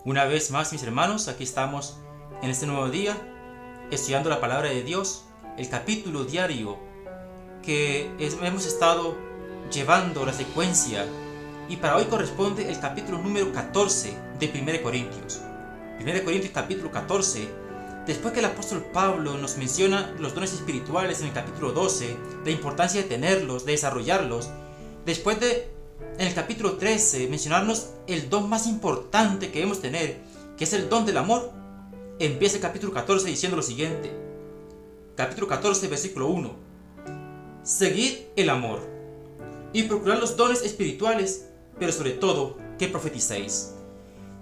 Una vez más, mis hermanos, aquí estamos en este nuevo día, estudiando la palabra de Dios, el capítulo diario que hemos estado llevando la secuencia, y para hoy corresponde el capítulo número 14 de 1 Corintios. 1 Corintios capítulo 14, después que el apóstol Pablo nos menciona los dones espirituales en el capítulo 12, la importancia de tenerlos, de desarrollarlos, después de en el capítulo 13 mencionarnos el don más importante que debemos tener, que es el don del amor, empieza el capítulo 14 diciendo lo siguiente. Capítulo 14, versículo 1. Seguid el amor y procurad los dones espirituales, pero sobre todo que profeticéis.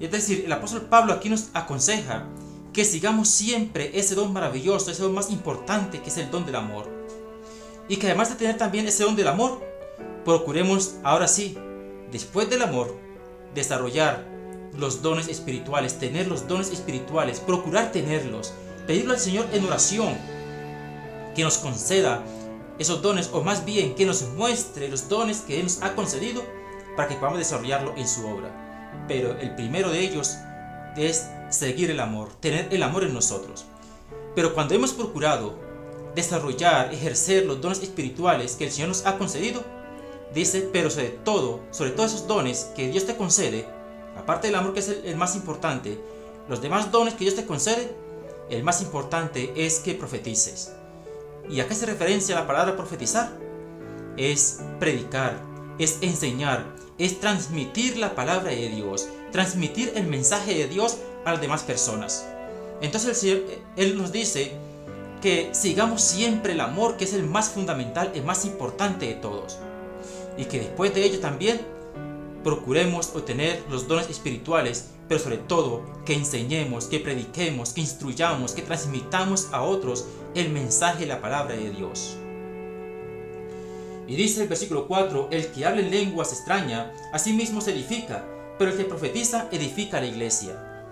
Es decir, el apóstol Pablo aquí nos aconseja que sigamos siempre ese don maravilloso, ese don más importante que es el don del amor. Y que además de tener también ese don del amor, procuremos ahora sí, después del amor, desarrollar los dones espirituales, tener los dones espirituales, procurar tenerlos, pedirle al Señor en oración que nos conceda esos dones, o más bien que nos muestre los dones que Él nos ha concedido para que podamos desarrollarlo en su obra. Pero el primero de ellos es seguir el amor, tener el amor en nosotros. Pero cuando hemos procurado desarrollar, ejercer los dones espirituales que el Señor nos ha concedido, dice, pero sobre todos esos dones que Dios te concede, aparte del amor que es el más importante, los demás dones que Dios te concede, el más importante es que profetices. ¿Y a qué se referencia la palabra profetizar? Es predicar, es enseñar, es transmitir la palabra de Dios, transmitir el mensaje de Dios a las demás personas. Entonces el Señor, Él nos dice que sigamos siempre el amor, que es el más fundamental, el más importante de todos. Y que después de ello también procuremos obtener los dones espirituales, pero sobre todo que enseñemos, que prediquemos, que instruyamos, que transmitamos a otros el mensaje de la palabra de Dios. Y dice el versículo 4, el que habla en lenguas extrañas, a sí mismo se edifica, pero el que profetiza edifica a la iglesia.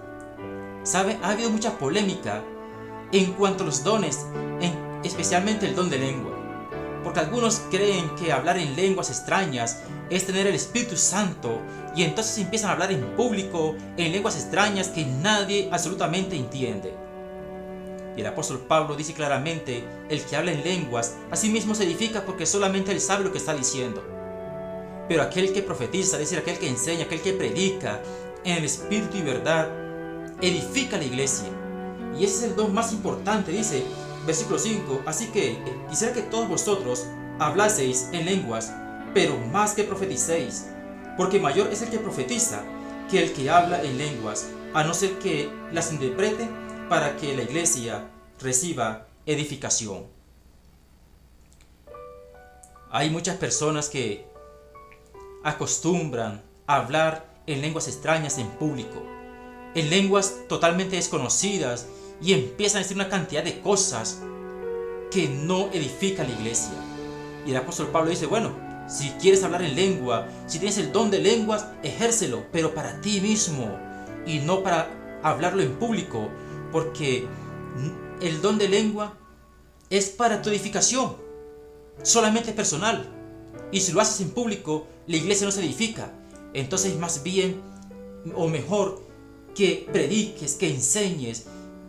¿Sabe? Ha habido mucha polémica en cuanto a los dones, especialmente el don de lengua. Porque algunos creen que hablar en lenguas extrañas es tener el Espíritu Santo, y entonces empiezan a hablar en público en lenguas extrañas que nadie absolutamente entiende. Y el apóstol Pablo dice claramente, el que habla en lenguas a sí mismo se edifica porque solamente él sabe lo que está diciendo. Pero aquel que profetiza, es decir, aquel que enseña, aquel que predica en el Espíritu y verdad, edifica la iglesia. Y ese es el don más importante, dice versículo 5, así que quisiera que todos vosotros hablaseis en lenguas, pero más que profeticéis, porque mayor es el que profetiza que el que habla en lenguas, a no ser que las interprete para que la iglesia reciba edificación. Hay muchas personas que acostumbran a hablar en lenguas extrañas en público, en lenguas totalmente desconocidas, y empiezan a decir una cantidad de cosas que no edifican la iglesia. Y el apóstol Pablo dice, bueno, si quieres hablar en lengua, si tienes el don de lenguas, ejércelo, pero para ti mismo y no para hablarlo en público, porque el don de lengua es para tu edificación, solamente personal. Y si lo haces en público, la iglesia no se edifica. Entonces más bien, o mejor, que prediques, que enseñes,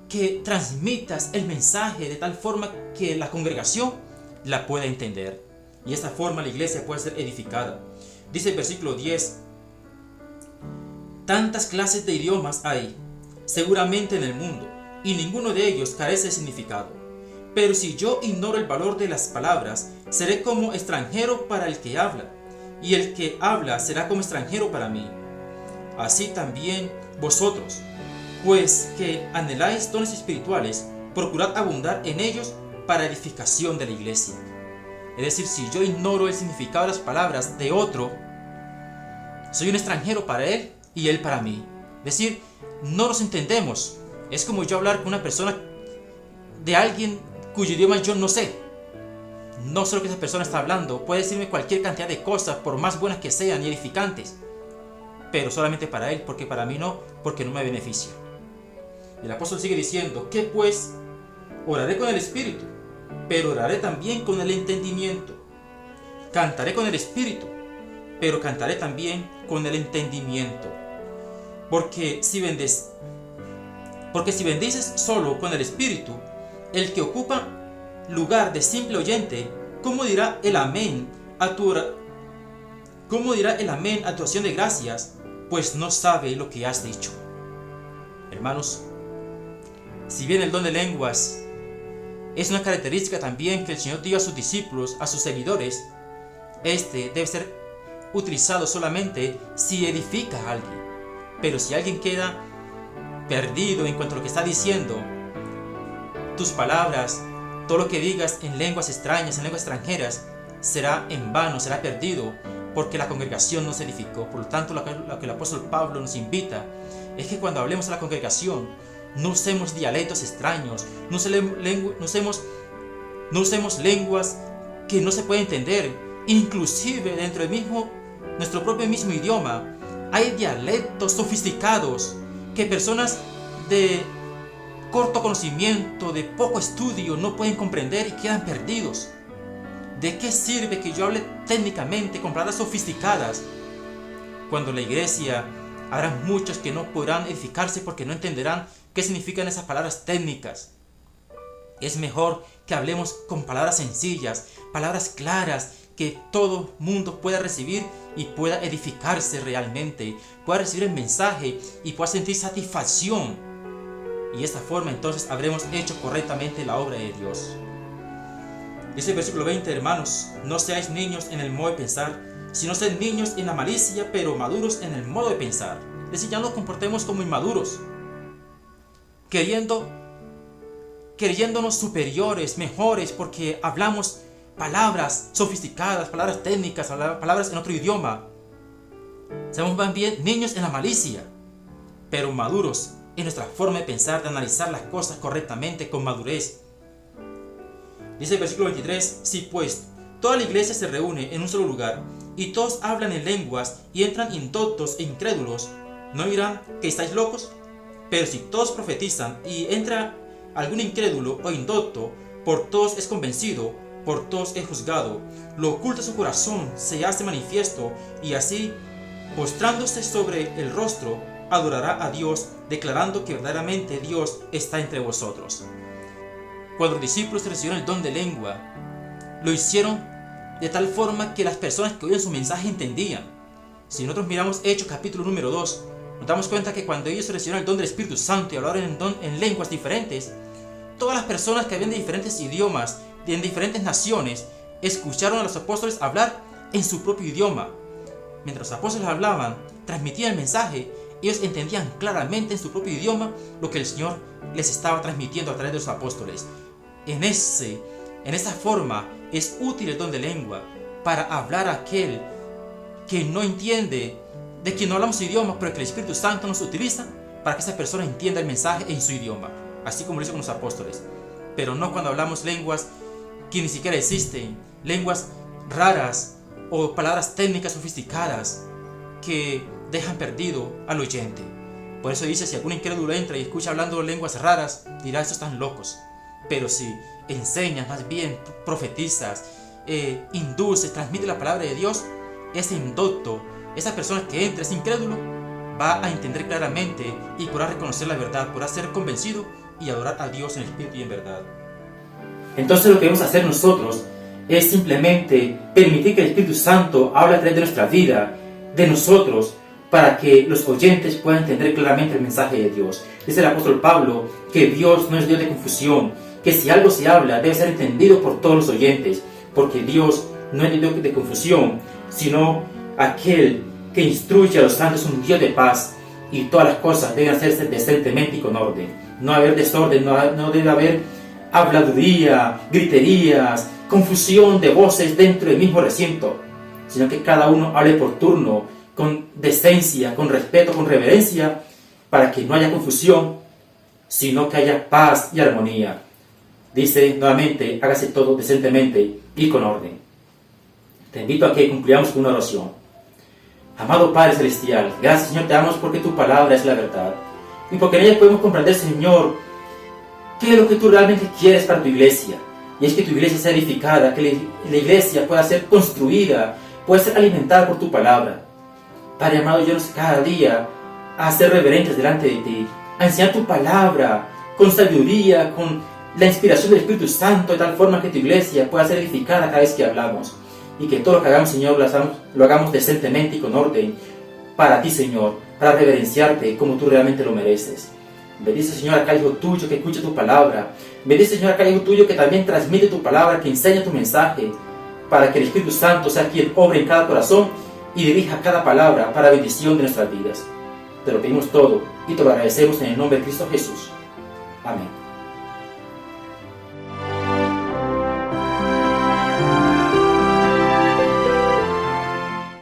que transmitas el mensaje de tal forma que la congregación la pueda entender. Y de esta forma la iglesia puede ser edificada. Dice el versículo 10, tantas clases de idiomas hay, seguramente en el mundo, y ninguno de ellos carece de significado. Pero si yo ignoro el valor de las palabras, seré como extranjero para el que habla, y el que habla será como extranjero para mí. Así también vosotros, pues que anheláis dones espirituales, procurad abundar en ellos para edificación de la iglesia. Es decir, si yo ignoro el significado de las palabras de otro, soy un extranjero para él y él para mí. Es decir, no nos entendemos. Es como yo hablar con una persona de alguien cuyo idioma yo no sé. No sé lo que esa persona está hablando. Puede decirme cualquier cantidad de cosas, por más buenas que sean y edificantes, pero solamente para él, porque para mí no, porque no me beneficia. El apóstol sigue diciendo, ¿qué pues? Oraré con el espíritu, pero oraré también con el entendimiento. Cantaré con el espíritu, pero cantaré también con el entendimiento. Porque si bendices solo con el Espíritu, el que ocupa lugar de simple oyente, ¿cómo dirá el amén a tu acción de gracias? Pues no sabe lo que has dicho. Hermanos, si bien el don de lenguas es una característica también que el Señor dio a sus discípulos, a sus seguidores, este debe ser utilizado solamente si edifica a alguien. Pero si alguien queda perdido en cuanto a lo que está diciendo, tus palabras, todo lo que digas en lenguas extrañas, en lenguas extranjeras, será en vano, será perdido, porque la congregación no se edificó. Por lo tanto, lo que el apóstol Pablo nos invita es que cuando hablemos a la congregación, no usemos dialectos extraños, no usemos lenguas que no se pueden entender. Inclusive dentro del nuestro propio idioma, hay dialectos sofisticados que personas de corto conocimiento, de poco estudio, no pueden comprender y quedan perdidos. ¿De qué sirve que yo hable técnicamente con palabras sofisticadas cuando en la iglesia habrá muchos que no podrán edificarse porque no entenderán qué significan esas palabras técnicas? Es mejor que hablemos con palabras sencillas, palabras claras, que todo mundo pueda recibir y pueda edificarse realmente, pueda recibir el mensaje y pueda sentir satisfacción. Y de esta forma entonces habremos hecho correctamente la obra de Dios. Dice el versículo 20, hermanos, no seáis niños en el modo de pensar, sino sed niños en la malicia, pero maduros en el modo de pensar. Es decir, ya no nos comportemos como inmaduros, creyéndonos superiores, mejores, porque hablamos palabras sofisticadas, palabras técnicas, palabras en otro idioma. Seamos más bien niños en la malicia, pero maduros en nuestra forma de pensar, de analizar las cosas correctamente, con madurez. Dice el versículo 23, si pues toda la iglesia se reúne en un solo lugar, y todos hablan en lenguas, y entran indoctos e incrédulos, ¿no dirán que estáis locos? Pero si todos profetizan, y entra algún incrédulo o indocto, por todos es convencido, por todos es juzgado, lo oculto de su corazón se hace manifiesto, y así, postrándose sobre el rostro, adorará a Dios, declarando que verdaderamente Dios está entre vosotros. Cuando los discípulos recibieron el don de lengua, lo hicieron de tal forma que las personas que oían su mensaje entendían. Si nosotros miramos Hechos capítulo número 2, nos damos cuenta que cuando ellos recibieron el don del Espíritu Santo y hablaron en lenguas diferentes, todas las personas que habían de diferentes idiomas, en diferentes naciones, escucharon a los apóstoles hablar en su propio idioma. Mientras los apóstoles hablaban, transmitían el mensaje, ellos entendían claramente en su propio idioma lo que el Señor les estaba transmitiendo a través de los apóstoles. En esta forma es útil el don de lengua para hablar a aquel que no entiende, de quien no hablamos su idioma, pero que el Espíritu Santo nos utiliza para que esa persona entienda el mensaje en su idioma, así como lo hizo con los apóstoles. Pero no cuando hablamos lenguas que ni siquiera existen, lenguas raras o palabras técnicas sofisticadas que dejan perdido al oyente. Por eso dice, si algún incrédulo entra y escucha hablando lenguas raras, dirá, estos están locos. Pero si enseñas, más bien profetizas, induces, transmite la palabra de Dios, ese indocto, esa persona que entra, ese incrédulo, va a entender claramente y podrá reconocer la verdad, podrá ser convencido y adorar a Dios en espíritu y en verdad. Entonces lo que debemos hacer nosotros es simplemente permitir que el Espíritu Santo hable a través de nuestra vida, de nosotros, para que los oyentes puedan entender claramente el mensaje de Dios. Dice el apóstol Pablo que Dios no es Dios de confusión, que si algo se habla debe ser entendido por todos los oyentes, porque Dios no es Dios de confusión, sino aquel que instruye a los santos, es un Dios de paz, y todas las cosas deben hacerse decentemente y con orden. No haber desorden, no debe haber habladuría, griterías, confusión de voces dentro del mismo recinto, sino que cada uno hable por turno, con decencia, con respeto, con reverencia, para que no haya confusión, sino que haya paz y armonía. Dice nuevamente, hágase todo decentemente y con orden. Te invito a que concluyamos con una oración. Amado Padre Celestial, gracias Señor, te damos porque tu palabra es la verdad. Y porque en ella podemos comprender, Señor, qué es lo que tú realmente quieres para tu iglesia. Y es que tu iglesia sea edificada, que la iglesia pueda ser construida, pueda ser alimentada por tu palabra. Padre amado, llévanos cada día a ser reverentes delante de ti, a enseñar tu palabra con sabiduría, con la inspiración del Espíritu Santo, de tal forma que tu iglesia pueda ser edificada cada vez que hablamos, y que todo lo que hagamos, Señor, lo hagamos decentemente y con orden para ti, Señor, para reverenciarte como tú realmente lo mereces. Bendice, Señor, a cada hijo tuyo que escuche tu palabra. Bendice, Señor, a cada hijo tuyo que también transmite tu palabra, que enseña tu mensaje, para que el Espíritu Santo sea quien obre en cada corazón y dirija cada palabra para bendición de nuestras vidas. Te lo pedimos todo y te lo agradecemos en el nombre de Cristo Jesús. Amén.